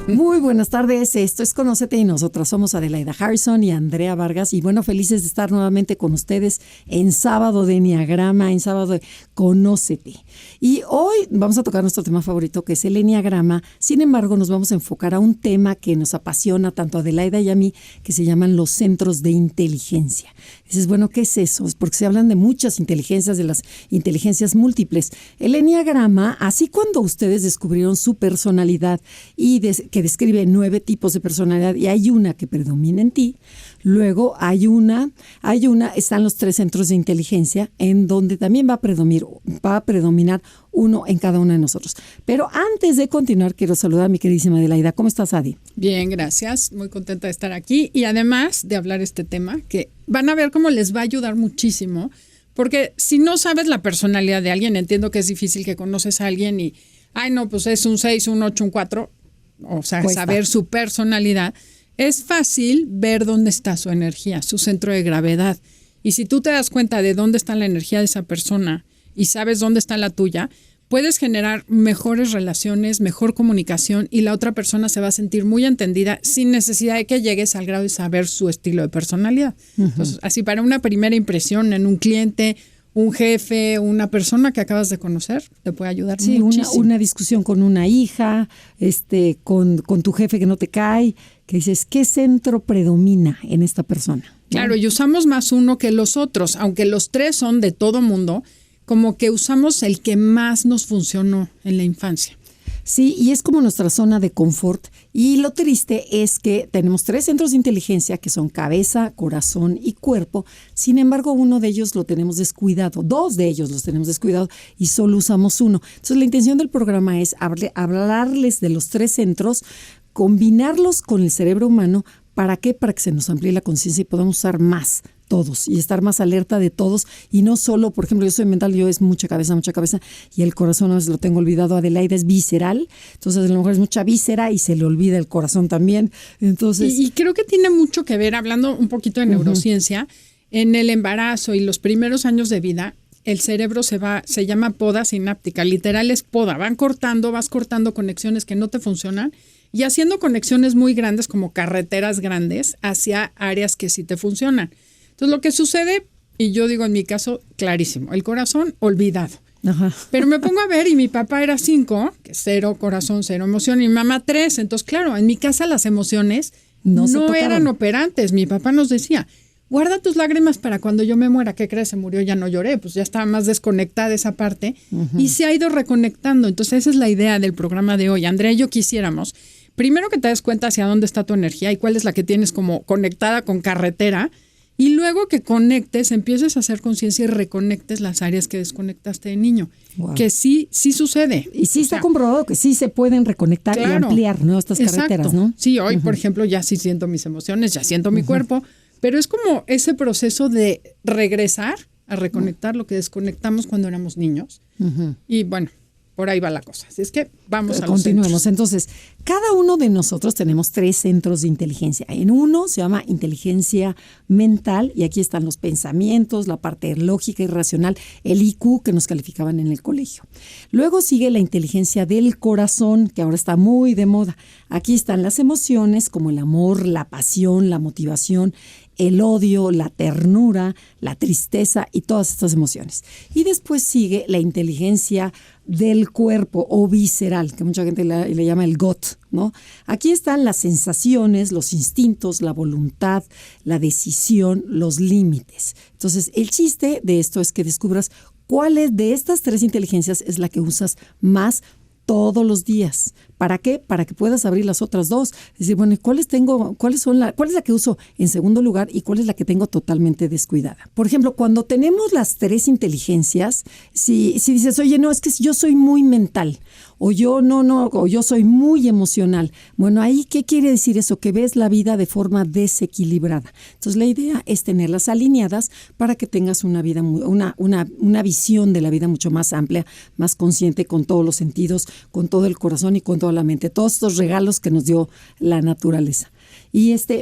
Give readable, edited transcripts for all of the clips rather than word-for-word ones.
Muy buenas tardes, esto es Conócete y nosotras somos Adelaida Harrison y Andrea Vargas y bueno, felices de estar nuevamente con ustedes en sábado de Enneagrama, en sábado de Conócete. Y hoy vamos a tocar nuestro tema favorito que es el Enneagrama, sin embargo nos vamos a enfocar a un tema que nos apasiona tanto a Adelaida y a mí, que se llaman los centros de inteligencia. Dices, bueno, ¿qué es eso? Es porque se hablan de muchas inteligencias, de las inteligencias múltiples. El Enneagrama, así cuando ustedes descubrieron su personalidad y que describe 9 tipos de personalidad y hay una que predomina en ti, luego están los 3 centros de inteligencia en donde también va a predominar uno en cada uno de nosotros. Pero antes de continuar, quiero saludar a mi queridísima Adelaida. ¿Cómo estás, Adi? Bien, gracias. Muy contenta de estar aquí y además de hablar este tema que van a ver cómo les va a ayudar muchísimo, porque si no sabes la personalidad de alguien, entiendo que es difícil que conoces a alguien y, ay no, pues es un 6, un 8, un 4, o sea, cuesta saber su personalidad. Es fácil ver dónde está su energía, su centro de gravedad. Y si tú te das cuenta de dónde está la energía de esa persona y sabes dónde está la tuya, puedes generar mejores relaciones, mejor comunicación y la otra persona se va a sentir muy entendida sin necesidad de que llegues al grado de saber su estilo de personalidad. Entonces, así para una primera impresión en un cliente, un jefe, una persona que acabas de conocer, te puede ayudar muchísimo. Sí, una discusión con una hija, con tu jefe que no te cae, que dices, ¿qué centro predomina en esta persona? Claro, y usamos más uno que los otros, aunque los 3 son de todo mundo, como que usamos el que más nos funcionó en la infancia. Sí, y es como nuestra zona de confort. Y lo triste es que tenemos 3 centros de inteligencia que son cabeza, corazón y cuerpo. Sin embargo, uno de ellos lo tenemos descuidado. 2 de ellos los tenemos descuidados y solo usamos uno. Entonces, la intención del programa es hablarles de los 3 centros, combinarlos con el cerebro humano. ¿Para qué? Para que se nos amplíe la conciencia y podamos usar más todos y estar más alerta de todos y no solo, por ejemplo, yo soy mental, yo es mucha cabeza y el corazón a veces lo tengo olvidado. Adelaida es visceral, entonces a lo mejor es mucha víscera y se le olvida el corazón también. Entonces y creo que tiene mucho que ver, hablando un poquito de neurociencia, en el embarazo y los primeros años de vida, el cerebro se llama poda sináptica, literal es poda, vas cortando conexiones que no te funcionan y haciendo conexiones muy grandes como carreteras grandes hacia áreas que sí te funcionan. Entonces, lo que sucede, y yo digo en mi caso, clarísimo, el corazón olvidado. Ajá. Pero me pongo a ver y mi papá era 5, que 0 corazón, 0 emoción, y mi mamá 3. Entonces, claro, en mi casa las emociones no eran operantes. Mi papá nos decía, guarda tus lágrimas para cuando yo me muera. ¿Qué crees? Se murió, ya no lloré. Pues ya estaba más desconectada esa parte y se ha ido reconectando. Entonces, esa es la idea del programa de hoy. Andrea y yo quisiéramos, primero que te des cuenta hacia dónde está tu energía y cuál es la que tienes como conectada con carretera. Y luego que conectes, empieces a hacer conciencia y reconectes las áreas que desconectaste de niño. Wow. Que sí sucede. Y sí está comprobado que sí se pueden reconectar y ampliar, ¿no? Estas carreteras, ¿no? Sí, hoy, por ejemplo, ya sí siento mis emociones, ya siento mi cuerpo, pero es como ese proceso de regresar a reconectar lo que desconectamos cuando éramos niños. Y bueno, por ahí va la cosa. Así es que vamos a los Continuemos. centros. Entonces, cada uno de nosotros tenemos 3 centros de inteligencia. En uno se llama inteligencia mental y aquí están los pensamientos, la parte lógica y racional, el IQ que nos calificaban en el colegio. Luego sigue la inteligencia del corazón, que ahora está muy de moda. Aquí están las emociones como el amor, la pasión, la motivación, el odio, la ternura, la tristeza y todas estas emociones. Y después sigue la inteligencia del cuerpo o visceral, que mucha gente le llama el GOT, ¿no? Aquí están las sensaciones, los instintos, la voluntad, la decisión, los límites. Entonces, el chiste de esto es que descubras cuál de estas 3 inteligencias es la que usas más todos los días. ¿Para qué? Para que puedas abrir las otras 2. Es decir, bueno, ¿cuál es la que uso en segundo lugar y cuál es la que tengo totalmente descuidada? Por ejemplo, cuando tenemos las 3 inteligencias, si dices, oye, no, es que yo soy muy mental, o yo o yo soy muy emocional. Bueno, ahí, ¿qué quiere decir eso? Que ves la vida de forma desequilibrada. Entonces, la idea es tenerlas alineadas para que tengas una vida, una visión de la vida mucho más amplia, más consciente, con todos los sentidos, con todo el corazón y con toda la mente, todos estos regalos que nos dio la naturaleza.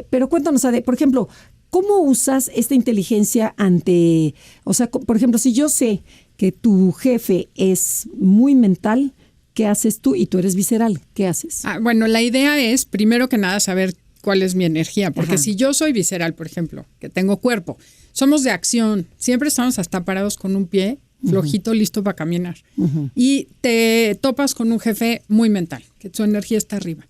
Pero cuéntanos, Ade, por ejemplo, ¿cómo usas esta inteligencia por ejemplo, si yo sé que tu jefe es muy mental, ¿qué haces tú? Y tú eres visceral, ¿qué haces? Bueno, la idea es, primero que nada, saber cuál es mi energía, porque Ajá. si yo soy visceral, por ejemplo, que tengo cuerpo, somos de acción, siempre estamos hasta parados con un pie flojito, listo para caminar. Y te topas con un jefe muy mental, que su energía está arriba.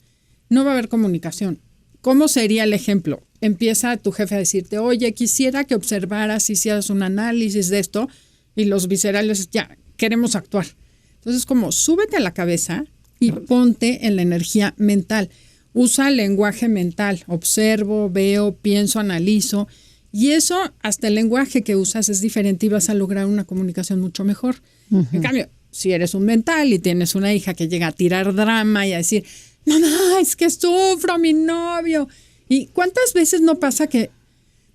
No va a haber comunicación. ¿Cómo sería el ejemplo? Empieza tu jefe a decirte, oye, quisiera que observaras, hicieras un análisis de esto, y los viscerales, ya, queremos actuar. Entonces, como súbete a la cabeza y ponte en la energía mental. Usa el lenguaje mental, observo, veo, pienso, analizo. Y eso, hasta el lenguaje que usas es diferente y vas a lograr una comunicación mucho mejor. En cambio, si eres un mental y tienes una hija que llega a tirar drama y a decir, mamá, es que sufro, mi novio. ¿Y cuántas veces no pasa que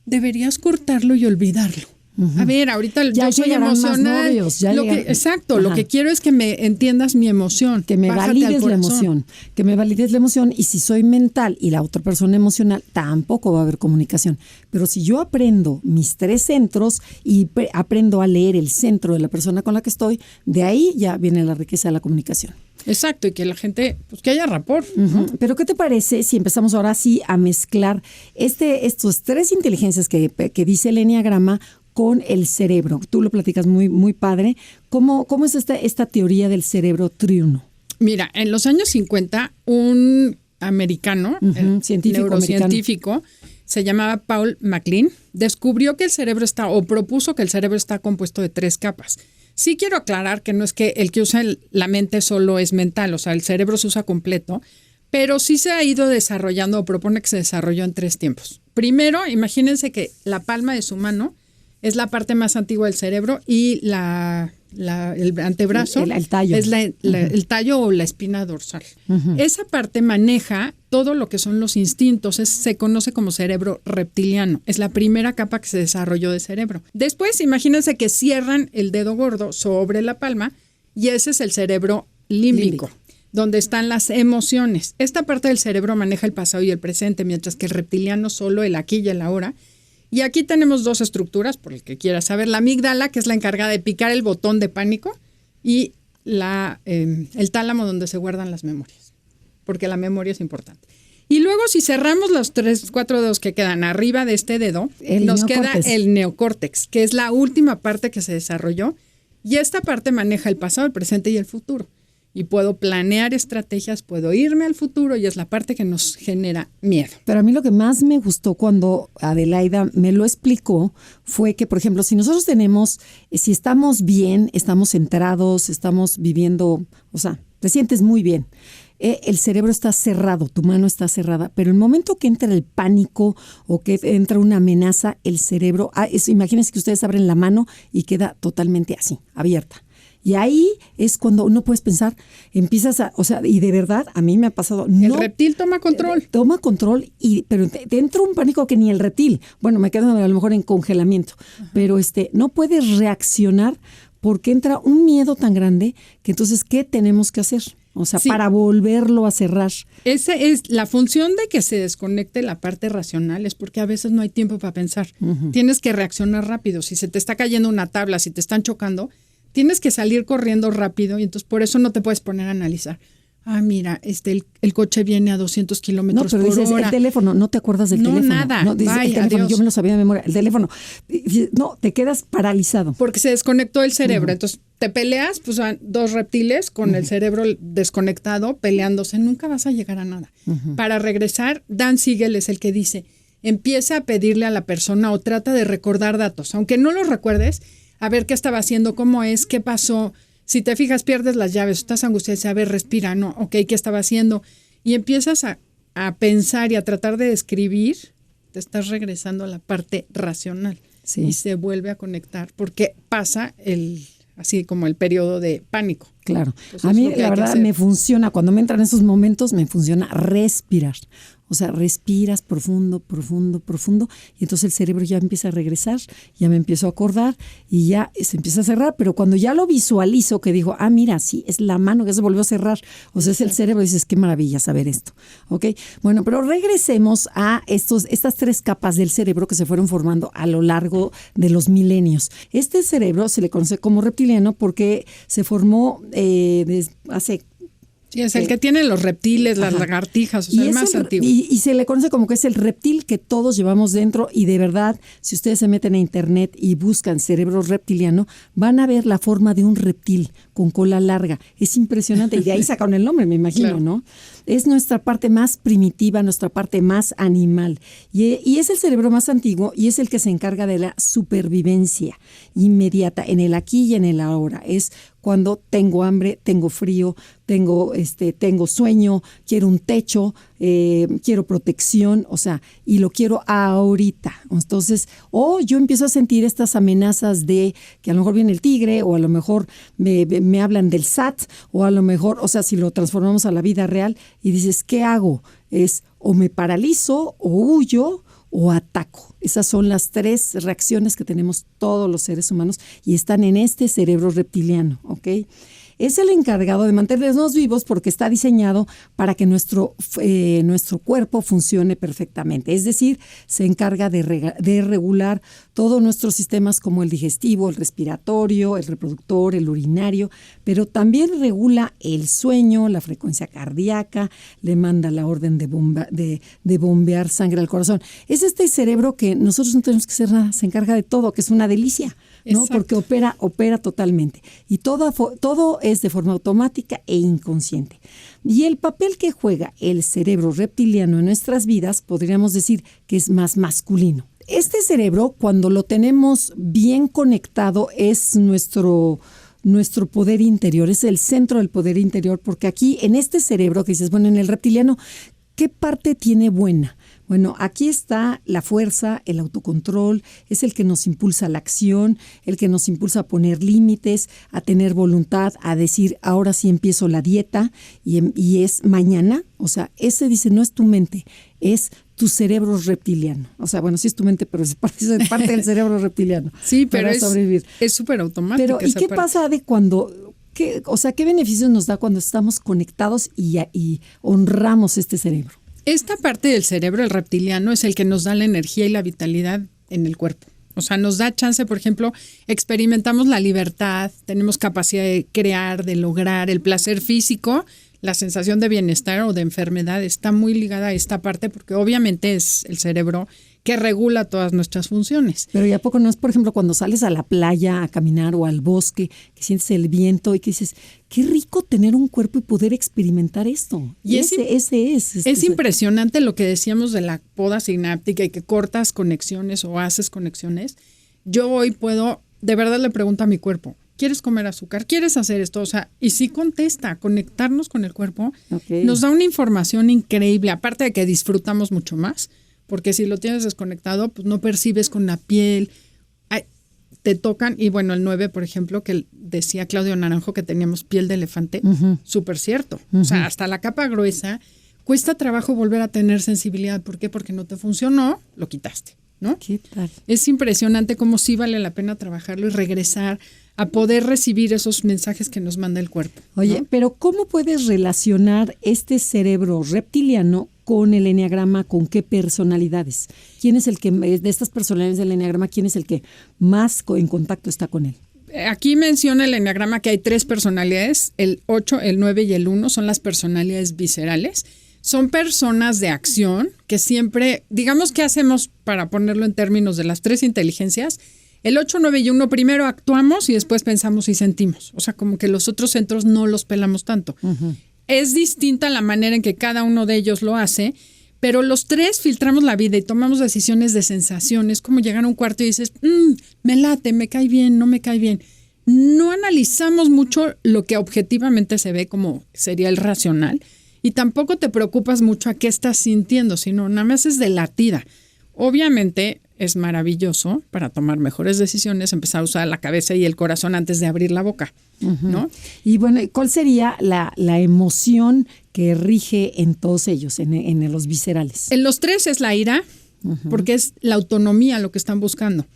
deberías cortarlo y olvidarlo? A ver, ahorita ya yo soy emocional. Novios, Exacto, Ajá. lo que quiero es que me entiendas mi emoción. Que me Bájate al valides la corazón. emoción, que me valides la emoción, y si soy mental y la otra persona emocional, tampoco va a haber comunicación. Pero si yo aprendo mis 3 centros y aprendo a leer el centro de la persona con la que estoy, de ahí ya viene la riqueza de la comunicación. Exacto, y que la gente, pues que haya rapport. ¿no? Pero ¿qué te parece si empezamos ahora sí a mezclar estos 3 inteligencias que dice el Eneagrama con el cerebro? Tú lo platicas muy, muy padre. ¿Cómo es esta teoría del cerebro triuno? Mira, en los años 50, un americano, neurocientífico, se llamaba Paul MacLean, descubrió que el cerebro propuso que el cerebro está compuesto de 3 capas. Sí quiero aclarar que no es que el que usa la mente solo es mental, o sea, el cerebro se usa completo, pero sí se ha ido desarrollando, o propone que se desarrolló en 3 tiempos. Primero, imagínense que la palma de su mano es la parte más antigua del cerebro y el antebrazo el tallo. es el tallo o la espina dorsal. Esa parte maneja todo lo que son los instintos, se conoce como cerebro reptiliano. Es la primera capa que se desarrolló de cerebro. Después, imagínense que cierran el dedo gordo sobre la palma y ese es el cerebro límbico, donde están las emociones. Esta parte del cerebro maneja el pasado y el presente, mientras que el reptiliano solo el aquí y el ahora. Y aquí tenemos 2 estructuras, por el que quiera saber. La amígdala, que es la encargada de picar el botón de pánico, y el tálamo, donde se guardan las memorias, porque la memoria es importante. Y luego, si cerramos los 4 dedos que quedan arriba de este dedo, nos queda el neocórtex, que es la última parte que se desarrolló. Y esta parte maneja el pasado, el presente y el futuro. Y puedo planear estrategias, puedo irme al futuro, y es la parte que nos genera miedo. Pero a mí lo que más me gustó cuando Adelaida me lo explicó fue que, por ejemplo, si nosotros si estamos bien, estamos centrados, estamos viviendo, o sea, te sientes muy bien. El cerebro está cerrado, tu mano está cerrada, pero en el momento que entra el pánico o que entra una amenaza, el cerebro, imagínense que ustedes abren la mano y queda totalmente así, abierta. Y ahí es cuando no puedes pensar, empiezas y de verdad, a mí me ha pasado. El reptil toma control. Toma control, pero te entra un pánico que ni el reptil. Bueno, me quedo a lo mejor en congelamiento, pero no puedes reaccionar porque entra un miedo tan grande que entonces, ¿qué tenemos que hacer? O sea, para volverlo a cerrar. Esa es la función de que se desconecte la parte racional, es porque a veces no hay tiempo para pensar. Tienes que reaccionar rápido. Si se te está cayendo una tabla, si te están chocando, tienes que salir corriendo rápido, y entonces por eso no te puedes poner a analizar. Mira, el coche viene a 200 kilómetros por hora. No, pero dices, el teléfono, no te acuerdas del teléfono. Nada. No, dices, el teléfono, yo me lo sabía de memoria. El teléfono, no, te quedas paralizado. Porque se desconectó el cerebro. Entonces, te peleas, pues van 2 reptiles con el cerebro desconectado, peleándose. Nunca vas a llegar a nada. Para regresar, Dan Siegel es el que dice, empieza a pedirle a la persona o trata de recordar datos. Aunque no los recuerdes, a ver qué estaba haciendo, cómo es, qué pasó. Si te fijas, pierdes las llaves, estás angustiado, a ver, respira, no, ok, ¿qué estaba haciendo? Y empiezas a pensar y a tratar de describir, te estás regresando a la parte racional. Sí. Y se vuelve a conectar, porque pasa así como el periodo de pánico. Claro. Entonces, a mí, la verdad, me funciona, cuando me entran esos momentos, me funciona respirar. O sea, respiras profundo, profundo, profundo, y entonces el cerebro ya empieza a regresar, ya me empiezo a acordar y ya se empieza a cerrar. Pero cuando ya lo visualizo, que digo, mira, sí, es la mano que se volvió a cerrar. O sea, es el cerebro, y dices, qué maravilla saber esto. ¿Ok? Bueno, pero regresemos a estas 3 capas del cerebro que se fueron formando a lo largo de los milenios. Este cerebro se le conoce como reptiliano porque se formó hace Sí, es el que tiene los reptiles, las lagartijas, o sea, el más antiguo. Y se le conoce como que es el reptil que todos llevamos dentro, y de verdad, si ustedes se meten a internet y buscan cerebro reptiliano, van a ver la forma de un reptil con cola larga. Es impresionante, y de ahí sacaron el nombre, me imagino, claro. ¿No? Es nuestra parte más primitiva, nuestra parte más animal, y es el cerebro más antiguo, y es el que se encarga de la supervivencia inmediata, en el aquí y en el ahora. Es cuando tengo hambre, tengo frío, tengo sueño, quiero un techo, quiero protección, o sea, y lo quiero ahorita. Entonces, yo empiezo a sentir estas amenazas de que a lo mejor viene el tigre, o a lo mejor me hablan del SAT, o a lo mejor, o sea, si lo transformamos a la vida real y dices, ¿qué hago? Es o me paralizo, o huyo, o ataco. Esas son las 3 reacciones que tenemos todos los seres humanos y están en este cerebro reptiliano, ¿ok? Es el encargado de mantenernos vivos porque está diseñado para que nuestro cuerpo funcione perfectamente. Es decir, se encarga de regular todos nuestros sistemas como el digestivo, el respiratorio, el reproductor, el urinario, pero también regula el sueño, la frecuencia cardíaca, le manda la orden de bombear sangre al corazón. Es este cerebro que nosotros no tenemos que hacer nada, se encarga de todo, que es una delicia, ¿no? Porque opera totalmente. Y todo es de forma automática e inconsciente. Y el papel que juega el cerebro reptiliano en nuestras vidas, podríamos decir que es más masculino. Este cerebro, cuando lo tenemos bien conectado, es nuestro poder interior, es el centro del poder interior, porque aquí en este cerebro que dices, bueno, en el reptiliano, ¿qué parte tiene buena? Bueno, aquí está la fuerza, el autocontrol, es el que nos impulsa a la acción, el que nos impulsa a poner límites, a tener voluntad, a decir, ahora sí empiezo la dieta y es mañana. O sea, ese dice, no es tu mente, es tu cerebro reptiliano. O sea, bueno, sí es tu mente, pero es parte del cerebro reptiliano. Sí, pero es súper automático. Pero, ¿y qué pasa de cuando... ¿Qué beneficios nos da cuando estamos conectados y honramos este cerebro? Esta parte del cerebro, el reptiliano, es el que nos da la energía y la vitalidad en el cuerpo. O sea, nos da chance, por ejemplo, experimentamos la libertad, tenemos capacidad de crear, de lograr el placer físico, la sensación de bienestar o de enfermedad está muy ligada a esta parte porque obviamente es el cerebro que regula todas nuestras funciones. Pero ¿y a poco no es, por ejemplo, cuando sales a la playa a caminar o al bosque, que sientes el viento y que dices, qué rico tener un cuerpo y poder experimentar esto? Y es impresionante lo que decíamos de la poda sináptica y que cortas conexiones o haces conexiones. Yo hoy puedo, de verdad le pregunto a mi cuerpo, ¿quieres comer azúcar? ¿Quieres hacer esto? O sea, y sí contesta, conectarnos con el cuerpo nos da una información increíble, aparte de que disfrutamos mucho más. Porque si lo tienes desconectado, pues no percibes con la piel, te tocan. Y bueno, el 9, por ejemplo, que decía Claudio Naranjo que teníamos piel de elefante, súper cierto. O sea, hasta la capa gruesa, cuesta trabajo volver a tener sensibilidad. ¿Por qué? Porque no te funcionó, lo quitaste, ¿no? ¿Qué tal? Es impresionante cómo sí vale la pena trabajarlo y regresar a poder recibir esos mensajes que nos manda el cuerpo, ¿no? Oye, pero ¿cómo puedes relacionar este cerebro reptiliano con el eneagrama? ¿Con qué personalidades? ¿Quién es el que, de estas personalidades del eneagrama, quién es el que más en contacto está con él? Aquí menciona el eneagrama que hay 3 personalidades, el 8, el 9 y el 1 son las personalidades viscerales. Son personas de acción que siempre, digamos, ¿qué hacemos para ponerlo en términos de las 3 inteligencias? El 8, 9 y 1 primero actuamos y después pensamos y sentimos. O sea, como que los otros centros no los pelamos tanto. Es distinta la manera en que cada uno de ellos lo hace, pero los 3 filtramos la vida y tomamos decisiones de sensaciones, como llegar a un cuarto y dices, me late, me cae bien, no me cae bien. No analizamos mucho lo que objetivamente se ve como sería el racional y tampoco te preocupas mucho a qué estás sintiendo, sino nada más es de latida. Obviamente es maravilloso para tomar mejores decisiones, empezar a usar la cabeza y el corazón antes de abrir la boca, ¿no? Y bueno, ¿cuál sería la emoción que rige en todos ellos, en los viscerales? En los 3 es la ira, porque es la autonomía lo que están buscando.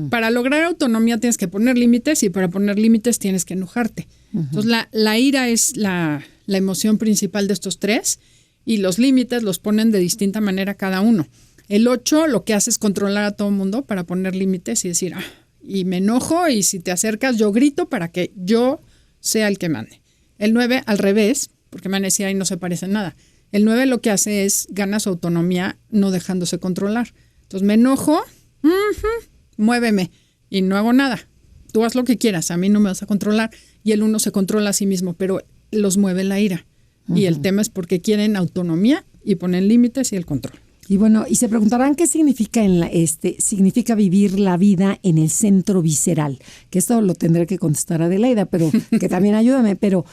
Para lograr autonomía tienes que poner límites y para poner límites tienes que enojarte. Entonces la ira es la emoción principal de estos 3 y los límites los ponen de distinta manera cada uno. El 8 lo que hace es controlar a todo el mundo para poner límites y decir, y me enojo y si te acercas yo grito para que yo sea el que mande. El 9 al revés, porque me decía, ahí no se parece en nada. El 9 lo que hace es gana su autonomía no dejándose controlar. Entonces me enojo, muéveme y no hago nada. Tú haz lo que quieras, a mí no me vas a controlar. Y el 1 se controla a sí mismo, pero los mueve la ira. Y el tema es porque quieren autonomía y ponen límites y el control. Y bueno, y se preguntarán qué significa significa vivir la vida en el centro visceral, que esto lo tendré que contestar Adelaida, pero que también ayúdame, pero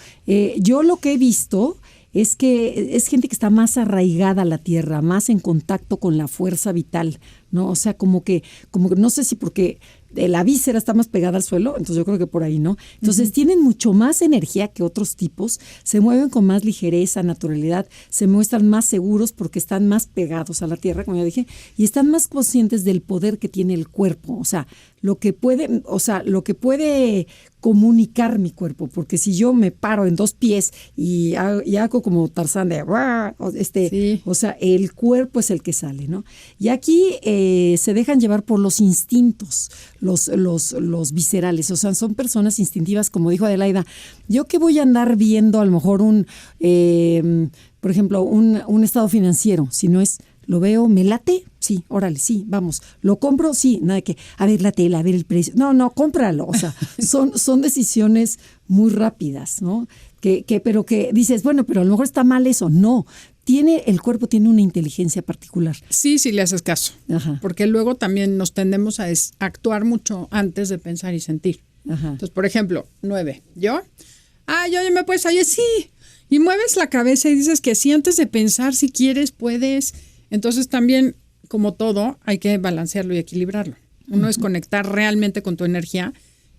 yo lo que he visto es que es gente que está más arraigada a la tierra, más en contacto con la fuerza vital, ¿no? O sea, como que no sé si porque la víscera está más pegada al suelo, entonces yo creo que por ahí, ¿no? Entonces tienen mucho más energía que otros tipos, se mueven con más ligereza, naturalidad, se muestran más seguros porque están más pegados a la tierra, como ya dije, y están más conscientes del poder que tiene el cuerpo, o sea, lo que puede comunicar mi cuerpo, porque si yo me paro en 2 pies y hago como Tarzán de sí. o sea, el cuerpo es el que sale, ¿no? Y aquí se dejan llevar por los instintos, los viscerales, o sea, son personas instintivas, como dijo Adelaida. Yo que voy a andar viendo a lo mejor por ejemplo, un estado financiero, si no es, lo veo, me late, sí, órale, sí, vamos, lo compro, sí, nada de que, a ver la tela, a ver el precio, no, cómpralo, o sea, son decisiones muy rápidas, ¿no? Pero que dices, bueno, pero a lo mejor está mal eso, no. El cuerpo tiene una inteligencia particular. Sí, le haces caso. Ajá. Porque luego también nos tendemos a actuar mucho antes de pensar y sentir. Ajá. Entonces, por ejemplo, 9. Yo me puedes, oye, sí. Y mueves la cabeza y dices que sí antes de pensar, si quieres, puedes. Entonces también, como todo, hay que balancearlo y equilibrarlo. Uno es conectar realmente con tu energía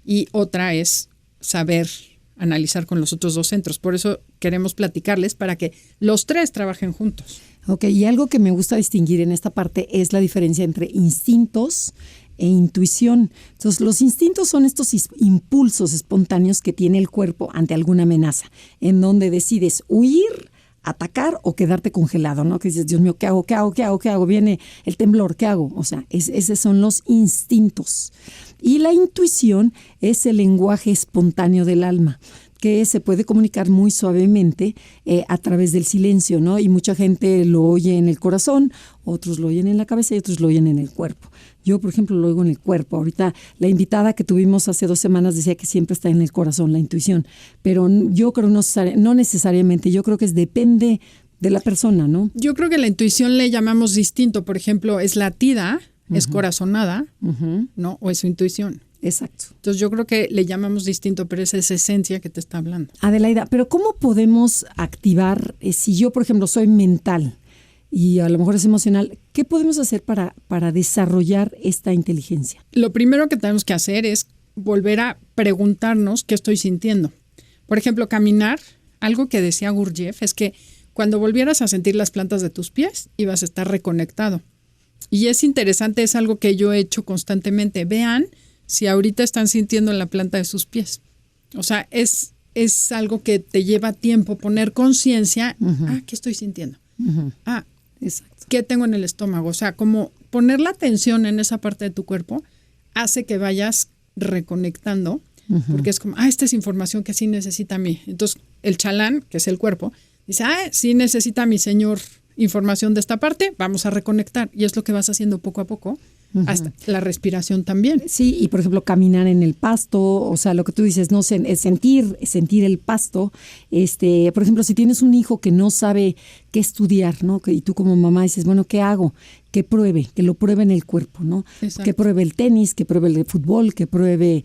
y otra es saber analizar con los otros 2 centros. Por eso queremos platicarles para que los 3 trabajen juntos. Ok, y algo que me gusta distinguir en esta parte es la diferencia entre instintos e intuición. Entonces, los instintos son estos impulsos espontáneos que tiene el cuerpo ante alguna amenaza, en donde decides huir, atacar o quedarte congelado, ¿no? Que dices, Dios mío, ¿qué hago? Viene el temblor, ¿qué hago? O sea, esos son los instintos. Y la intuición es el lenguaje espontáneo del alma, que se puede comunicar muy suavemente a través del silencio, ¿no? Y mucha gente lo oye en el corazón, otros lo oyen en la cabeza y otros lo oyen en el cuerpo. Yo, por ejemplo, lo oigo en el cuerpo. Ahorita la invitada que tuvimos hace 2 semanas decía que siempre está en el corazón la intuición, pero yo creo no necesariamente, yo creo que depende de la persona, ¿no? Yo creo que la intuición le llamamos distinto. Por ejemplo, es latida, es corazonada, ¿no? O es su intuición. Exacto. Entonces yo creo que le llamamos distinto, pero es esa esencia que te está hablando. Adelaida, pero ¿cómo podemos activar, si yo, por ejemplo, soy mental y a lo mejor es emocional, qué podemos hacer para desarrollar esta inteligencia? Lo primero que tenemos que hacer es volver a preguntarnos qué estoy sintiendo. Por ejemplo, caminar, algo que decía Gurdjieff es que cuando volvieras a sentir las plantas de tus pies, ibas a estar reconectado. Y es interesante, es algo que yo he hecho constantemente. Vean si ahorita están sintiendo en la planta de sus pies. O sea, es algo que te lleva tiempo poner conciencia. ¿Qué estoy sintiendo? Exacto. ¿Qué tengo en el estómago? O sea, como poner la atención en esa parte de tu cuerpo hace que vayas reconectando, porque es como, esta es información que sí necesita a mí. Entonces, el chalán, que es el cuerpo, dice, sí necesita mi señor información de esta parte, vamos a reconectar. Y es lo que vas haciendo poco a poco. Hasta la respiración también. Sí, y por ejemplo caminar en el pasto, o sea, lo que tú dices, no sé, es sentir el pasto. Por ejemplo, si tienes un hijo que no sabe qué estudiar, ¿no? Y tú como mamá dices, bueno, ¿qué hago? Que lo pruebe en el cuerpo, ¿no? Exacto. Que pruebe el tenis, que pruebe el fútbol, que pruebe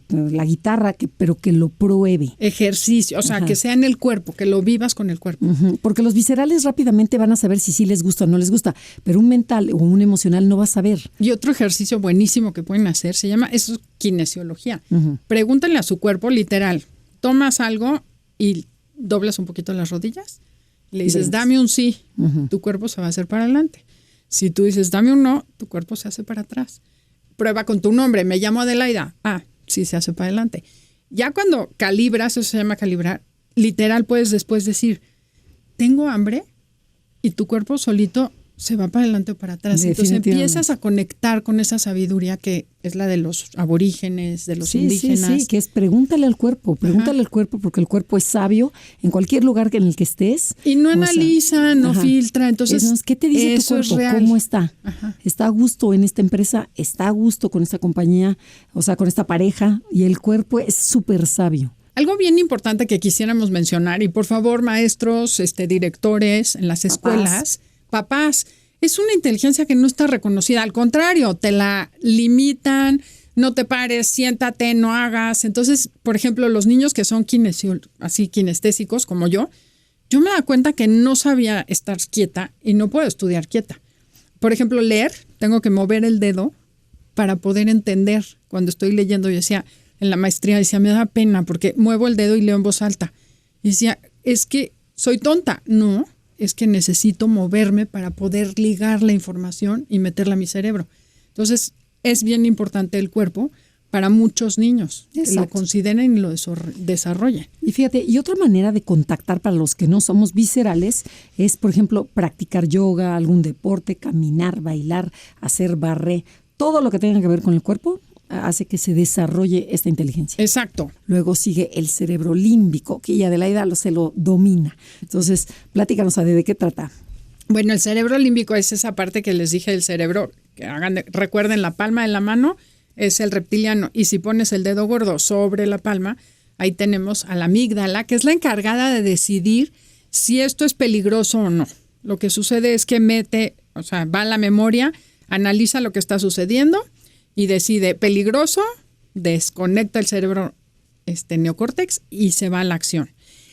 la guitarra, pero que lo pruebe. Ejercicio, o sea, que sea en el cuerpo, que lo vivas con el cuerpo. Porque los viscerales rápidamente van a saber si sí les gusta o no les gusta, pero un mental o un emocional no va a saber. Y otro ejercicio buenísimo que pueden hacer, eso es kinesiología. Pregúntenle a su cuerpo, literal, tomas algo y doblas un poquito las rodillas, le dices, dame un sí, tu cuerpo se va a hacer para adelante. Si tú dices, dame un no, tu cuerpo se hace para atrás. Prueba con tu nombre, me llamo Adelaida. Sí, se hace para adelante. Ya cuando calibras, eso se llama calibrar, literal puedes después decir, tengo hambre, y tu cuerpo solito se va para adelante o para atrás. Entonces empiezas a conectar con esa sabiduría que es la de los aborígenes, de los indígenas. Sí, que es pregúntale al cuerpo porque el cuerpo es sabio en cualquier lugar en el que estés. Y no analiza, no filtra. Entonces, ¿qué te dice tu cuerpo? ¿Cómo está? ¿Está a gusto en esta empresa? ¿Está a gusto con esta compañía? O sea, con esta pareja. Y el cuerpo es súper sabio. Algo bien importante que quisiéramos mencionar, y por favor, maestros, directores en las escuelas, papás, es una inteligencia que no está reconocida. Al contrario, te la limitan, no te pares, siéntate, no hagas. Entonces, por ejemplo, los niños que son kinestésicos como yo me da cuenta que no sabía estar quieta y no puedo estudiar quieta. Por ejemplo, leer, tengo que mover el dedo para poder entender. Cuando estoy leyendo, yo decía, en la maestría, decía, me da pena porque muevo el dedo y leo en voz alta. Y decía, es que soy tonta. No, es que necesito moverme para poder ligar la información y meterla a mi cerebro. Entonces, es bien importante el cuerpo para muchos niños. Exacto. Que lo consideren y lo desarrollen. Y fíjate, y otra manera de contactar para los que no somos viscerales es, por ejemplo, practicar yoga, algún deporte, caminar, bailar, hacer barré. Todo lo que tenga que ver con el cuerpo hace que se desarrolle esta inteligencia. Exacto. Luego sigue el cerebro límbico, que ya Adelaida se lo domina. Entonces, platícanos, Ade, ¿de qué trata? Bueno, el cerebro límbico es esa parte que les dije del cerebro, que recuerden, la palma de la mano es el reptiliano, y si pones el dedo gordo sobre la palma, ahí tenemos a la amígdala, que es la encargada de decidir si esto es peligroso o no. Lo que sucede es que va a la memoria, analiza lo que está sucediendo, y decide peligroso, desconecta el cerebro neocórtex y se va a la acción.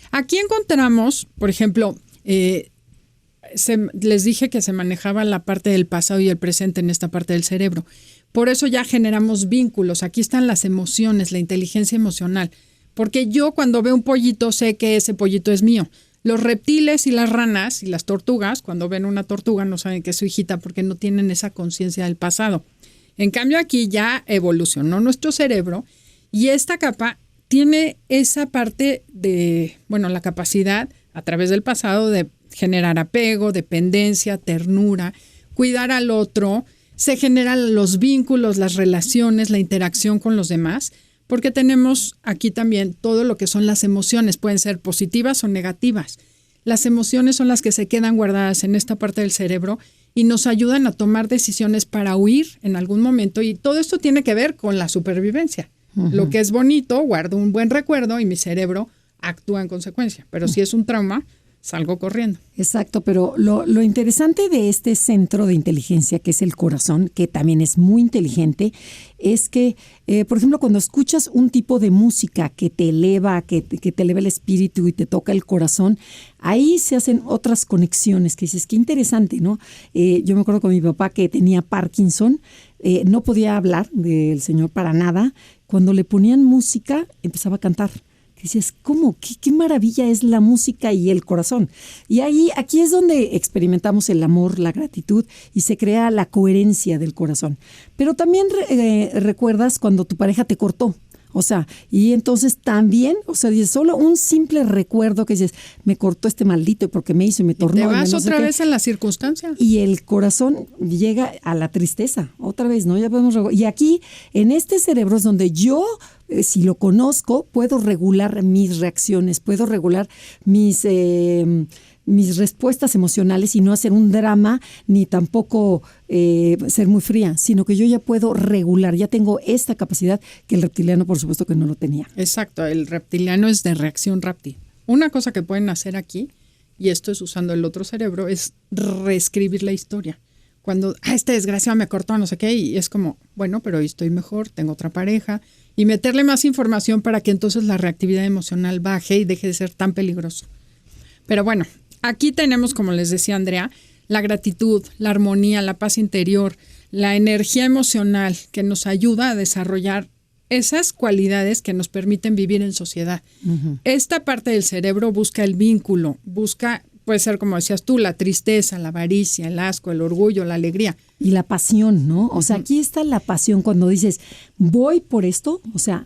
Aquí encontramos, por ejemplo, les dije que se manejaba la parte del pasado y el presente en esta parte del cerebro. Por eso ya generamos vínculos. Aquí están las emociones, la inteligencia emocional. Porque yo cuando veo un pollito sé que ese pollito es mío. Los reptiles y las ranas y las tortugas, cuando ven una tortuga no saben que es su hijita porque no tienen esa conciencia del pasado. En cambio, aquí ya evolucionó nuestro cerebro y esta capa tiene esa parte de, la capacidad a través del pasado de generar apego, dependencia, ternura, cuidar al otro. Se generan los vínculos, las relaciones, la interacción con los demás, porque tenemos aquí también todo lo que son las emociones. Pueden ser positivas o negativas. Las emociones son las que se quedan guardadas en esta parte del cerebro y nos ayudan a tomar decisiones para huir en algún momento. Y todo esto tiene que ver con la supervivencia. Lo que es bonito, guardo un buen recuerdo y mi cerebro actúa en consecuencia. Pero si es un trauma, salgo corriendo. Exacto, pero lo interesante de este centro de inteligencia, que es el corazón, que también es muy inteligente, es que, por ejemplo, cuando escuchas un tipo de música que te eleva, que te eleva el espíritu y te toca el corazón, ahí se hacen otras conexiones que dices, qué interesante, ¿no? Yo me acuerdo con mi papá que tenía Parkinson, no podía hablar del Señor para nada. Cuando le ponían música, empezaba a cantar. Dices, ¿cómo? ¿Qué maravilla es la música y el corazón? Y aquí es donde experimentamos el amor, la gratitud y se crea la coherencia del corazón. Pero también recuerdas cuando tu pareja te cortó. O sea, y entonces también, dices, solo un simple recuerdo que dices, me cortó este maldito porque me hizo y me tornó. Te vas otra vez en la circunstancia. Y el corazón llega a la tristeza, otra vez, ¿no? Ya podemos y aquí, en este cerebro es donde yo, si lo conozco, puedo regular mis reacciones, puedo regular mis respuestas emocionales y no hacer un drama ni tampoco ser muy fría, sino que yo ya puedo regular, ya tengo esta capacidad que el reptiliano por supuesto que no lo tenía. Exacto, el reptiliano es de reacción rápida. Una cosa que pueden hacer aquí, y esto es usando el otro cerebro, es reescribir la historia. Cuando, este desgraciado me cortó, no sé qué, y es como, bueno, pero hoy estoy mejor, tengo otra pareja, y meterle más información para que entonces la reactividad emocional baje y deje de ser tan peligroso. Pero bueno, aquí tenemos, como les decía Andrea, la gratitud, la armonía, la paz interior, la energía emocional que nos ayuda a desarrollar esas cualidades que nos permiten vivir en sociedad. Uh-huh. Esta parte del cerebro busca el vínculo, puede ser como decías tú, la tristeza, la avaricia, el asco, el orgullo, la alegría. Y la pasión, ¿no? O sea, aquí está la pasión cuando dices, voy por esto, o sea,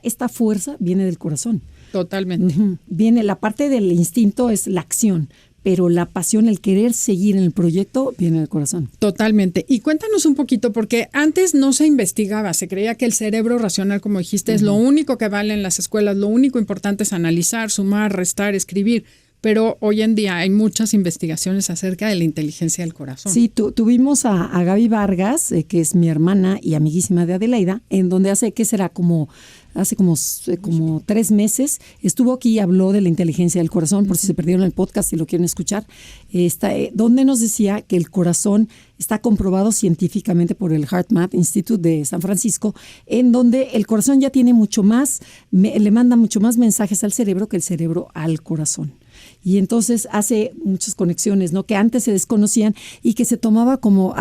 esta fuerza viene del corazón. Totalmente. Uh-huh. Viene la parte del instinto, es la acción, pero la pasión, el querer seguir en el proyecto viene del corazón. Totalmente. Y cuéntanos un poquito, porque antes no se investigaba, se creía que el cerebro racional, como dijiste, es lo único que vale en las escuelas, lo único importante es analizar, sumar, restar, escribir. Pero hoy en día hay muchas investigaciones acerca de la inteligencia del corazón. Sí, tuvimos a Gaby Vargas, que es mi hermana y amiguísima de Adelaida, en donde hace 3 meses, estuvo aquí y habló de la inteligencia del corazón, por si se perdieron el podcast y lo quieren escuchar, donde nos decía que el corazón está comprobado científicamente por el HeartMath Institute de San Francisco, en donde el corazón ya tiene mucho más, le manda mucho más mensajes al cerebro que el cerebro al corazón. Y entonces hace muchas conexiones, ¿no? Que antes se desconocían y que se tomaba como,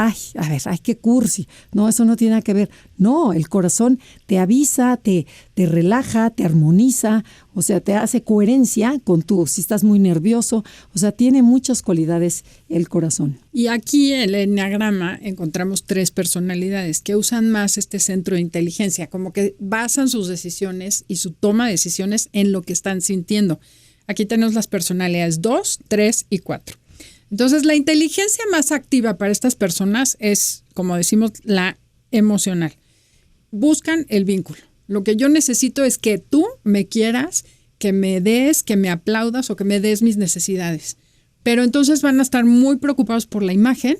qué cursi. No, eso no tiene nada que ver. No, el corazón te avisa, te relaja, te armoniza, o sea, te hace coherencia con si estás muy nervioso. O sea, tiene muchas cualidades el corazón. Y aquí en el enneagrama encontramos 3 personalidades que usan más este centro de inteligencia, como que basan sus decisiones y su toma de decisiones en lo que están sintiendo. Aquí tenemos las personalidades 2, 3 y 4. Entonces, la inteligencia más activa para estas personas es, como decimos, la emocional. Buscan el vínculo. Lo que yo necesito es que tú me quieras, que me des, que me aplaudas o que me des mis necesidades. Pero entonces van a estar muy preocupados por la imagen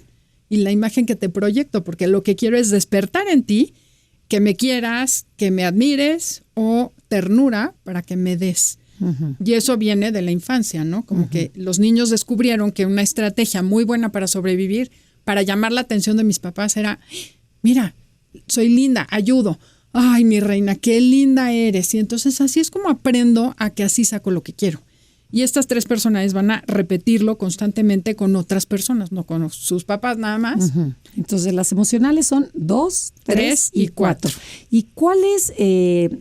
y la imagen que te proyecto, porque lo que quiero es despertar en ti, que me quieras, que me admires o ternura para que me des. Uh-huh. Y eso viene de la infancia, ¿no? Como que los niños descubrieron que una estrategia muy buena para sobrevivir, para llamar la atención de mis papás era, mira, soy linda, ayudo. Ay, mi reina, qué linda eres. Y entonces así es como aprendo a que así saco lo que quiero. Y estas 3 personas van a repetirlo constantemente con otras personas, no con sus papás nada más. Uh-huh. Entonces las emocionales son 2, 3 y 4. ¿Y cuál es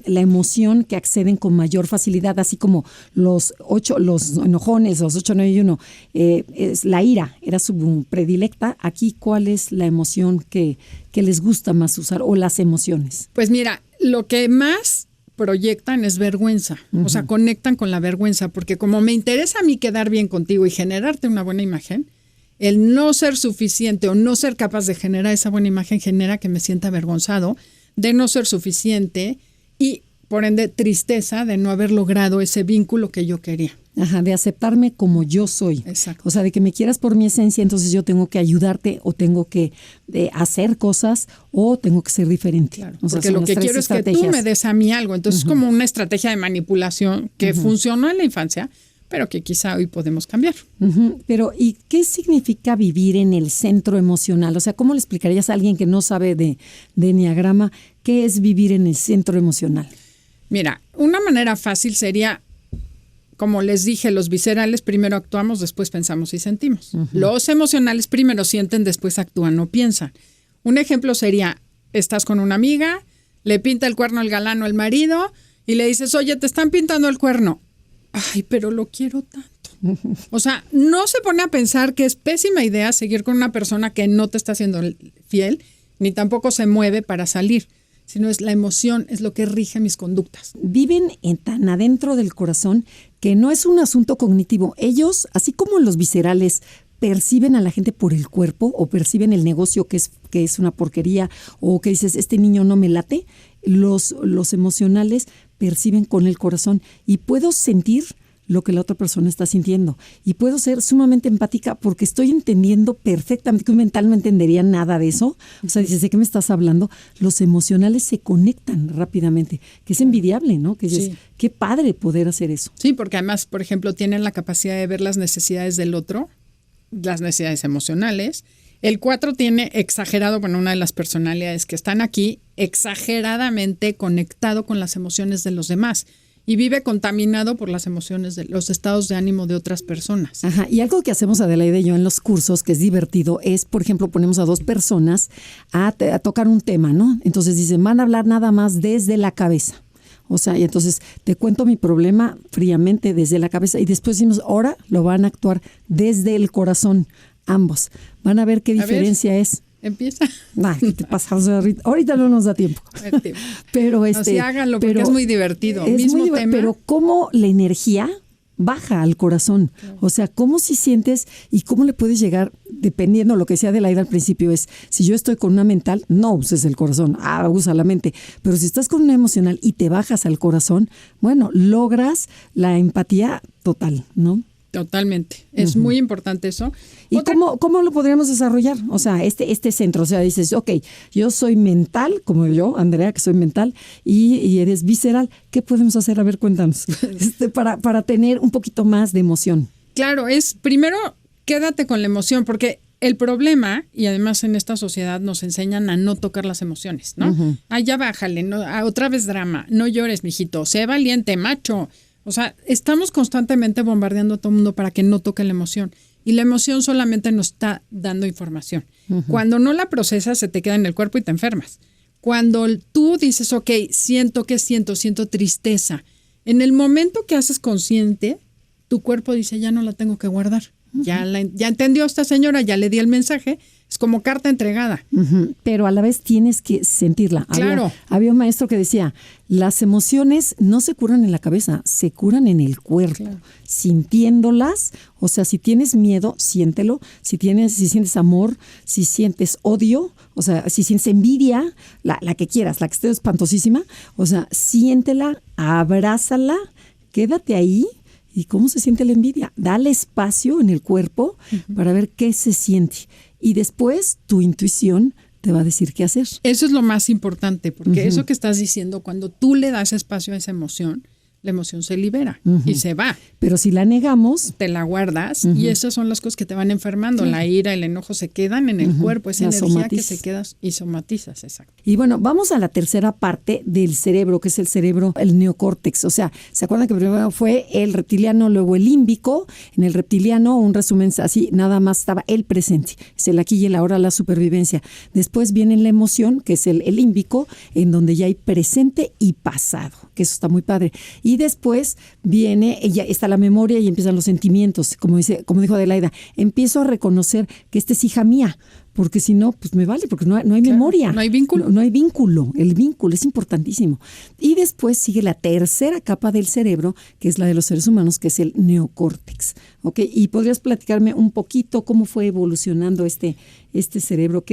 la emoción que acceden con mayor facilidad? Así como los enojones, los 8, 9 y 1, es la ira, era su predilecta. Aquí, ¿cuál es la emoción que les gusta más usar o las emociones? Pues mira, lo que más proyectan es vergüenza, o sea, conectan con la vergüenza, porque como me interesa a mí quedar bien contigo y generarte una buena imagen, el no ser suficiente o no ser capaz de generar esa buena imagen genera que me sienta avergonzado de no ser suficiente y, por ende, tristeza de no haber logrado ese vínculo que yo quería. Ajá, de aceptarme como yo soy. Exacto. O sea, de que me quieras por mi esencia, entonces yo tengo que ayudarte o tengo que hacer cosas o tengo que ser diferente. Claro, o sea, porque lo que quiero es que tú me des a mí algo. Entonces es como una estrategia de manipulación que funcionó en la infancia, pero que quizá hoy podemos cambiar. Pero, ¿y qué significa vivir en el centro emocional? O sea, ¿cómo le explicarías a alguien que no sabe de enneagrama qué es vivir en el centro emocional? Mira, una manera fácil sería, como les dije, los viscerales primero actuamos, después pensamos y sentimos. Los emocionales primero sienten, después actúan o piensan. Un ejemplo sería, estás con una amiga, le pinta el cuerno el galán o el marido y le dices, oye, te están pintando el cuerno. Ay, pero lo quiero tanto. O sea, no se pone a pensar que es pésima idea seguir con una persona que no te está siendo fiel, ni tampoco se mueve para salir, sino es la emoción, es lo que rige mis conductas. Viven tan adentro del corazón que no es un asunto cognitivo. Ellos, así como los viscerales, perciben a la gente por el cuerpo o perciben el negocio que es una porquería o que dices, este niño no me late. Los emocionales perciben con el corazón y puedo sentir lo que la otra persona está sintiendo. Y puedo ser sumamente empática porque estoy entendiendo perfectamente, que un mental no entendería nada de eso. O sea, dices, ¿de qué me estás hablando? Los emocionales se conectan rápidamente, que es envidiable, ¿no? Que dices, qué padre poder hacer eso. Sí, porque además, por ejemplo, tienen la capacidad de ver las necesidades del otro, las necesidades emocionales. El 4 tiene exagerado, bueno, una de las personalidades que están aquí, exageradamente conectado con las emociones de los demás. Y vive contaminado por las emociones, de los estados de ánimo de otras personas. Ajá, y algo que hacemos Adelaida y yo en los cursos, que es divertido, es, por ejemplo, ponemos a 2 personas a tocar un tema, ¿no? Entonces dicen, van a hablar nada más desde la cabeza. O sea, y entonces te cuento mi problema fríamente desde la cabeza y después decimos, ahora lo van a actuar desde el corazón, ambos. Van a ver qué diferencia es. Empieza. ¿Qué te pasa? O sea, ahorita no nos da tiempo. Pero háganlo porque es muy divertido. Mismo tema. Pero cómo la energía baja al corazón. Claro. O sea, cómo si sientes y cómo le puedes llegar, dependiendo lo que decía Adelaida al principio, es si yo estoy con una mental, no uses el corazón, usa la mente. Pero si estás con una emocional y te bajas al corazón, bueno, logras la empatía total, ¿no? Totalmente. Es muy importante eso. ¿Y cómo lo podríamos desarrollar? O sea, este centro, o sea, dices, ok, yo soy mental, como yo, Andrea, que soy mental, y eres visceral. ¿Qué podemos hacer? A ver, cuéntanos. Para tener un poquito más de emoción. Claro, primero, quédate con la emoción, porque el problema, y además en esta sociedad nos enseñan a no tocar las emociones, ¿no? Ya bájale, no, otra vez drama, no llores, mijito, sé valiente, macho. O sea, estamos constantemente bombardeando a todo el mundo para que no toque la emoción. Y la emoción solamente nos está dando información. Cuando no la procesas, se te queda en el cuerpo y te enfermas. Cuando tú dices, ok, siento tristeza. En el momento que haces consciente, tu cuerpo dice, ya no la tengo que guardar. Ya entendió esta señora, ya le di el mensaje. Es como carta entregada. Pero a la vez tienes que sentirla. Claro. Había un maestro que decía, las emociones no se curan en la cabeza, se curan en el cuerpo. Claro. Sintiéndolas, o sea, si tienes miedo, siéntelo. Si sientes amor, si sientes odio, o sea, si sientes envidia, la que quieras, la que esté espantosísima, o sea, siéntela, abrázala, quédate ahí. ¿Y cómo se siente la envidia? Dale espacio en el cuerpo para ver qué se siente. Y después tu intuición te va a decir qué hacer. Eso es lo más importante, porque eso que estás diciendo, cuando tú le das espacio a esa emoción, la emoción se libera y se va. Pero si la negamos, te la guardas y esas son las cosas que te van enfermando. La ira, el enojo se quedan en el cuerpo, esa energía que se queda y somatizas, exacto. Y bueno, vamos a la tercera parte del cerebro, que es el cerebro, el neocórtex. O sea, ¿se acuerdan que primero fue el reptiliano, luego el límbico? En el reptiliano, un resumen así, nada más estaba el presente, es el aquí y el ahora, la supervivencia. Después viene la emoción, que es el límbico, en donde ya hay presente y pasado, que eso está muy padre. Y después viene, ya está la memoria y empiezan los sentimientos, como dijo Adelaida, empiezo a reconocer que esta es hija mía, porque si no, pues me vale, porque no hay memoria. No hay vínculo. No hay vínculo, el vínculo es importantísimo. Y después sigue la tercera capa del cerebro, que es la de los seres humanos, que es el neocórtex. ¿Ok? Y podrías platicarme un poquito cómo fue evolucionando este cerebro,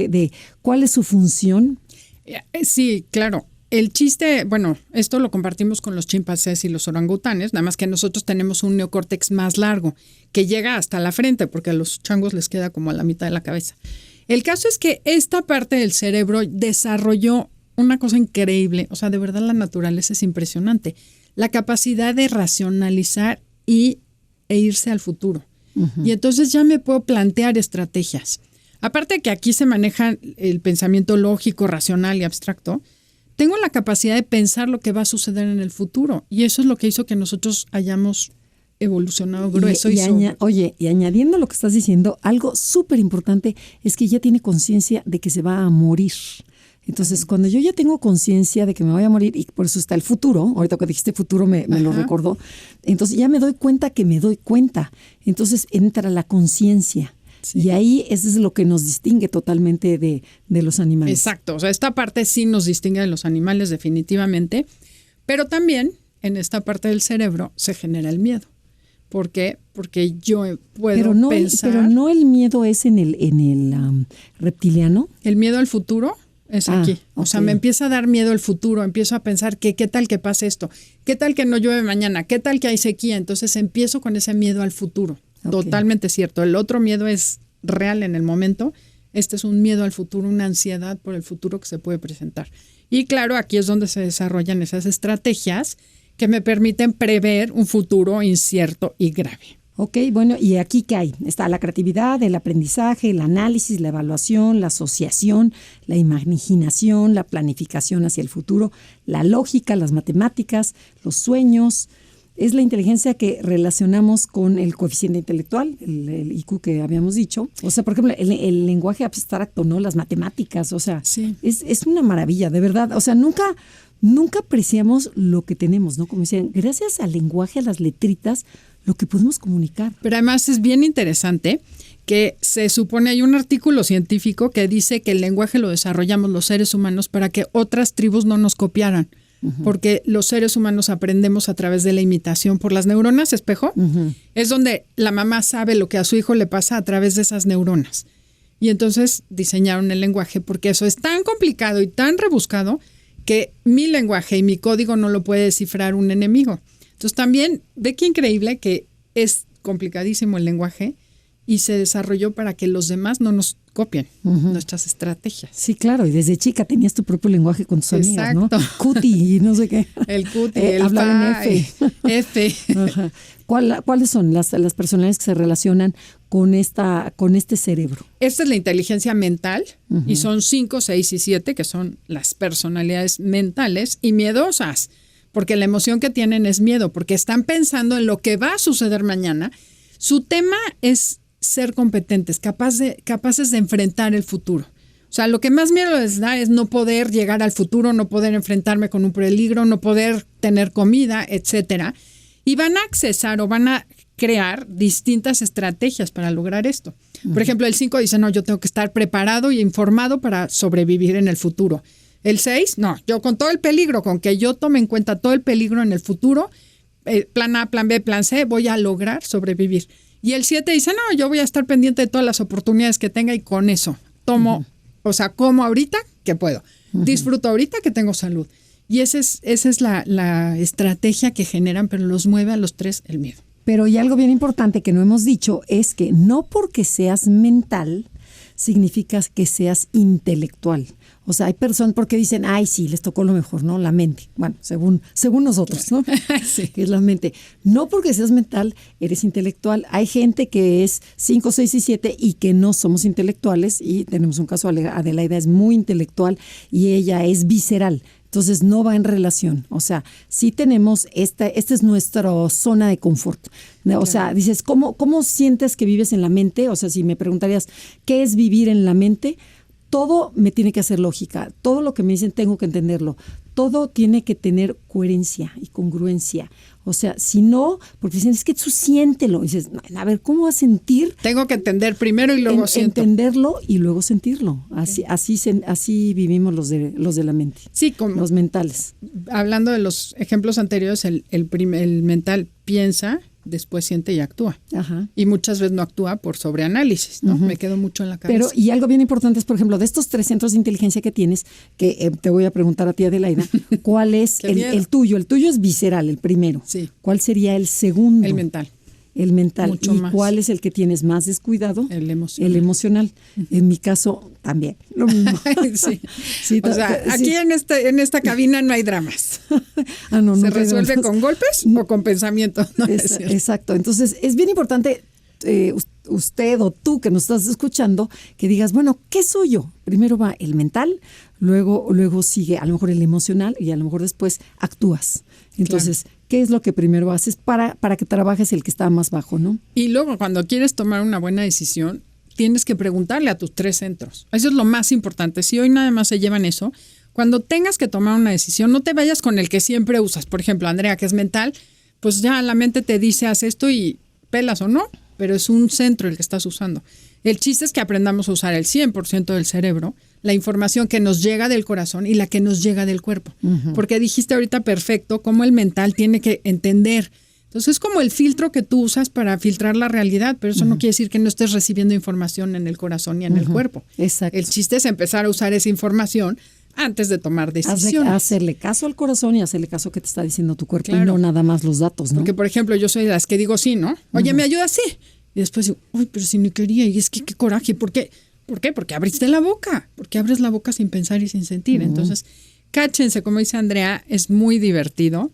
cuál es su función. Sí, claro. El chiste, bueno, esto lo compartimos con los chimpancés y los orangutanes, nada más que nosotros tenemos un neocórtex más largo, que llega hasta la frente, porque a los changos les queda como a la mitad de la cabeza. El caso es que esta parte del cerebro desarrolló una cosa increíble, o sea, de verdad la naturaleza es impresionante, la capacidad de racionalizar e irse al futuro. Y entonces ya me puedo plantear estrategias. Aparte de que aquí se maneja el pensamiento lógico, racional y abstracto, tengo la capacidad de pensar lo que va a suceder en el futuro. Y eso es lo que hizo que nosotros hayamos evolucionado grueso y Oye, y añadiendo lo que estás diciendo, algo súper importante es que ya tiene conciencia de que se va a morir. Entonces, cuando yo ya tengo conciencia de que me voy a morir, y por eso está el futuro, ahorita que dijiste futuro me lo recordó, entonces ya me doy cuenta que me doy cuenta. Entonces entra la conciencia. Sí. Y ahí eso es lo que nos distingue totalmente de los animales. Exacto, o sea, esta parte sí nos distingue de los animales definitivamente, pero también en esta parte del cerebro se genera el miedo. ¿Por qué? Porque yo puedo pensar... Pero no el miedo es en el reptiliano. El miedo al futuro es aquí. O sea, me empieza a dar miedo el futuro, empiezo a pensar que qué tal que pase esto, qué tal que no llueve mañana, qué tal que hay sequía, entonces empiezo con ese miedo al futuro. Totalmente cierto. El otro miedo es real en el momento. Este es un miedo al futuro, una ansiedad por el futuro que se puede presentar. Y claro, aquí es donde se desarrollan esas estrategias que me permiten prever un futuro incierto y grave. Ok, bueno, ¿y aquí qué hay? Está la creatividad, el aprendizaje, el análisis, la evaluación, la asociación, la imaginación, la planificación hacia el futuro, la lógica, las matemáticas, los sueños. Es la inteligencia que relacionamos con el coeficiente intelectual, el IQ que habíamos dicho. O sea, por ejemplo, el lenguaje abstracto, ¿no? Las matemáticas, o sea, sí. es una maravilla, de verdad. O sea, nunca apreciamos lo que tenemos, ¿no? Como decían, gracias al lenguaje, a las letritas, lo que podemos comunicar. Pero además es bien interesante que se supone, hay un artículo científico que dice que el lenguaje lo desarrollamos los seres humanos para que otras tribus no nos copiaran. porque los seres humanos aprendemos a través de la imitación por las neuronas espejo. Es donde la mamá sabe lo que a su hijo le pasa a través de esas neuronas. Y entonces diseñaron el lenguaje porque eso es tan complicado y tan rebuscado que mi lenguaje y mi código no lo puede descifrar un enemigo. Entonces también, ve qué increíble que es complicadísimo el lenguaje y se desarrolló para que los demás no nos copien nuestras estrategias. Sí, claro, y desde chica tenías tu propio lenguaje con tus amigas, ¿no? Cuti y no sé qué. El cuti, el hablar en F. Ajá. ¿Cuáles son las personalidades que se relacionan con este cerebro? Esta es la inteligencia mental y son 5, 6 y 7 que son las personalidades mentales y miedosas, porque la emoción que tienen es miedo, porque están pensando en lo que va a suceder mañana. Su tema es ser competentes, capaces de enfrentar el futuro. O sea, lo que más miedo les da es no poder llegar al futuro, no poder enfrentarme con un peligro, no poder tener comida, etcétera. Y van a accesar o van a crear distintas estrategias para lograr esto. Por ejemplo, el 5 dice, no, yo tengo que estar preparado y informado para sobrevivir en el futuro. El 6, no, yo con todo el peligro, con que yo tome en cuenta todo el peligro en el futuro, plan A, plan B, plan C, voy a lograr sobrevivir. Y el 7 dice, no, yo voy a estar pendiente de todas las oportunidades que tenga y con eso tomo, o sea, como ahorita que puedo, disfruto ahorita que tengo salud. Y esa es la estrategia que generan, pero los mueve a los 3 el miedo. Pero y algo bien importante que no hemos dicho es que no porque seas mental significa que seas intelectual. O sea, hay personas porque dicen, ay, sí, les tocó lo mejor, ¿no? La mente. Bueno, según nosotros, ¿no? Sí. Que es la mente. No porque seas mental, eres intelectual. Hay gente que es 5, 6 y 7 y que no somos intelectuales. Y tenemos un caso, Adelaida es muy intelectual y ella es visceral. Entonces no va en relación. O sea, sí tenemos, esta es nuestra zona de confort. O sea, dices, ¿cómo sientes que vives en la mente? O sea, si me preguntarías, ¿qué es vivir en la mente? Todo me tiene que hacer lógica. Todo lo que me dicen tengo que entenderlo. Todo tiene que tener coherencia y congruencia. O sea, si no, porque dicen, es que tú siéntelo. Y dices, a ver, ¿cómo vas a sentir? Tengo que entender primero y luego siento. Entenderlo y luego sentirlo. Así vivimos los de la mente. Sí, como los mentales. Hablando de los ejemplos anteriores, el mental piensa, después siente y actúa. Ajá. Y muchas veces no actúa por sobreanálisis, ¿no? Me quedo mucho en la cabeza. Pero, y algo bien importante es, por ejemplo, de estos 3 centros de inteligencia que tienes, que te voy a preguntar a ti, Adelaida, ¿cuál es el tuyo? El tuyo es visceral, el primero. Sí. ¿Cuál sería el segundo? El mental. El mental. Mucho ¿Y más. cuál es el que tienes más descuidado? El emocional. El emocional. En mi caso, también. Lo mismo. Sí. Sí, o sea, aquí en esta cabina no hay dramas. ¿Se resuelve con golpes o con pensamiento? No, exacto. Entonces, es bien importante, usted o tú que nos estás escuchando, que digas, bueno, ¿qué soy yo? Primero va el mental, luego sigue a lo mejor el emocional y a lo mejor después actúas. Entonces, claro, ¿qué es lo que primero haces para que trabajes el que está más bajo, no? Y luego, cuando quieres tomar una buena decisión, tienes que preguntarle a tus 3 centros. Eso es lo más importante. Si hoy nada más se llevan eso, cuando tengas que tomar una decisión, no te vayas con el que siempre usas. Por ejemplo, Andrea, que es mental, pues ya la mente te dice, haz esto y pelas o no, pero es un centro el que estás usando. El chiste es que aprendamos a usar el 100% del cerebro, la información que nos llega del corazón y la que nos llega del cuerpo. Porque dijiste ahorita perfecto cómo el mental tiene que entender. Entonces es como el filtro que tú usas para filtrar la realidad, pero eso no quiere decir que no estés recibiendo información en el corazón ni en el cuerpo. Exacto. El chiste es empezar a usar esa información antes de tomar decisiones. Hacerle caso al corazón y hacerle caso a que te está diciendo tu cuerpo, claro, y no nada más los datos, ¿no? Porque, por ejemplo, yo soy de las que digo sí, ¿no? Oye, ¿me ayudas? Sí. Y después digo, uy, pero si no quería, y es que qué coraje, ¿por qué? ¿Por qué? Porque abriste la boca, porque abres la boca sin pensar y sin sentir. Entonces, cáchense, como dice Andrea, es muy divertido.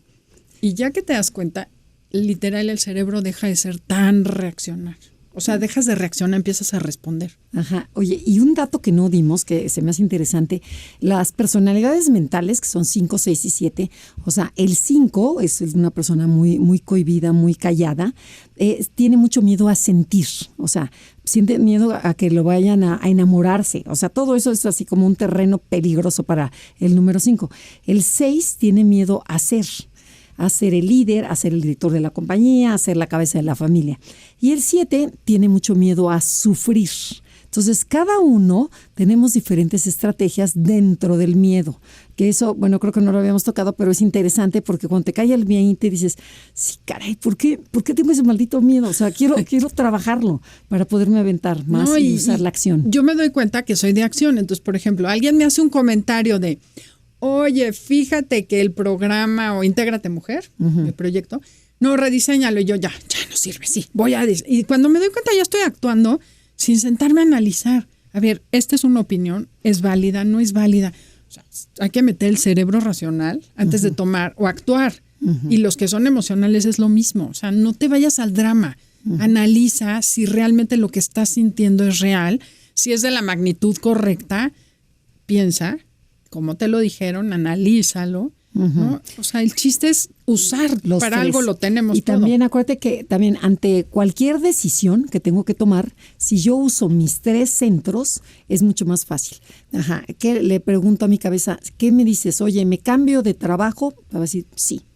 Y ya que te das cuenta, literal el cerebro deja de ser tan reaccionar. O sea, dejas de reaccionar, empiezas a responder. Ajá. Oye, y un dato que no dimos, que se me hace interesante, las personalidades mentales, que son 5, 6 y 7, o sea, el 5 es una persona muy, muy cohibida, muy callada, tiene mucho miedo a sentir, o sea, siente miedo a que lo vayan a enamorarse, o sea, todo eso es así como un terreno peligroso para el número 5. El 6 tiene miedo a ser el líder, a ser el director de la compañía, a ser la cabeza de la familia. Y el 7 tiene mucho miedo a sufrir. Entonces Entonces, cada uno tenemos diferentes estrategias dentro del miedo. Que eso, bueno, creo que no lo habíamos tocado, pero es interesante porque cuando te cae el 20 dices, sí, caray, ¿por qué tengo ese maldito miedo? O sea, quiero trabajarlo para poderme aventar más y usar la acción. Yo me doy cuenta que soy de acción. Entonces, por ejemplo, alguien me hace un comentario de, oye, fíjate que el programa o Intégrate Mujer, el proyecto, no, rediséñalo. Y yo ya no sirve, sí, y cuando me doy cuenta ya estoy actuando sin sentarme a analizar. A ver, esta es una opinión, ¿es válida, no es válida? O sea, hay que meter el cerebro racional antes de tomar o actuar. Y los que son emocionales es lo mismo. O sea, no te vayas al drama. Analiza si realmente lo que estás sintiendo es real, si es de la magnitud correcta. Piensa, como te lo dijeron, analízalo. ¿No? O sea, el chiste es usar, los para tres. Algo lo tenemos. Y todo. También acuérdate que también ante cualquier decisión que tengo que tomar, si yo uso mis 3 centros, es mucho más fácil. ¿Qué le pregunto a mi cabeza? ¿Qué me dices? Oye, ¿me cambio de trabajo? Va a decir, sí.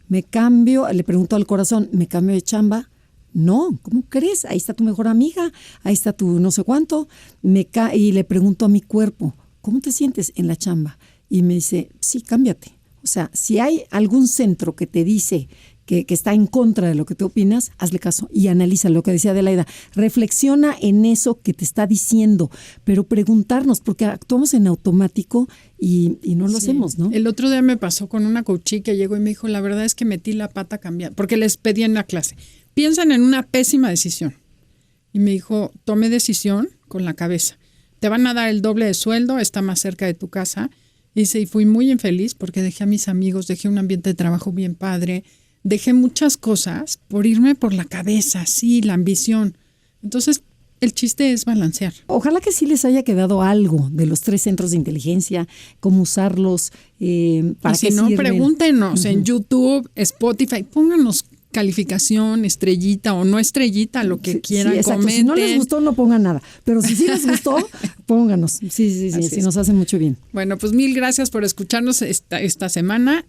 ¿Me cambio? Le pregunto al corazón, ¿me cambio de chamba? No, ¿cómo crees? Ahí está tu mejor amiga, ahí está tu no sé cuánto. Y le pregunto a mi cuerpo, ¿cómo te sientes en la chamba? Y me dice, sí, cámbiate. O sea, si hay algún centro que te dice que está en contra de lo que te opinas, hazle caso y analiza lo que decía Adelaida. Reflexiona en eso que te está diciendo, pero preguntarnos, porque actuamos en automático y no lo hacemos, ¿no? El otro día me pasó con una coachí que llegó y me dijo, la verdad es que metí la pata cambiando, porque les pedí en la clase, piensan en una pésima decisión. Y me dijo, tome decisión con la cabeza. Te van a dar el doble de sueldo, está más cerca de tu casa. Dice, y fui muy infeliz porque dejé a mis amigos, dejé un ambiente de trabajo bien padre, dejé muchas cosas por irme por la cabeza, sí, la ambición. Entonces, el chiste es balancear. Ojalá que sí les haya quedado algo de los 3 centros de inteligencia, cómo usarlos, para qué sirven. Si no, pregúntenos en YouTube, Spotify, pónganos calificación, estrellita o no estrellita, lo que quieran, comenten. Si no les gustó, no pongan nada. Pero si sí les gustó, pónganos. Sí, nos hace mucho bien. Bueno, pues 1000 gracias por escucharnos esta semana.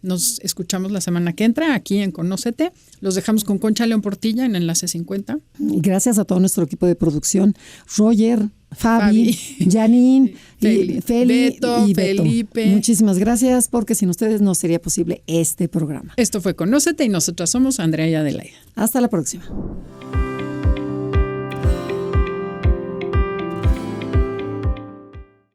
Nos escuchamos la semana que entra aquí en Conócete. Los dejamos con Concha León Portilla en Enlace 50. Gracias a todo nuestro equipo de producción. Roger, Fabi, Janine, Beto, Felipe. Muchísimas gracias, porque sin ustedes no sería posible este programa. Esto fue Conócete y nosotras somos Andrea y Adelaida. Hasta la próxima.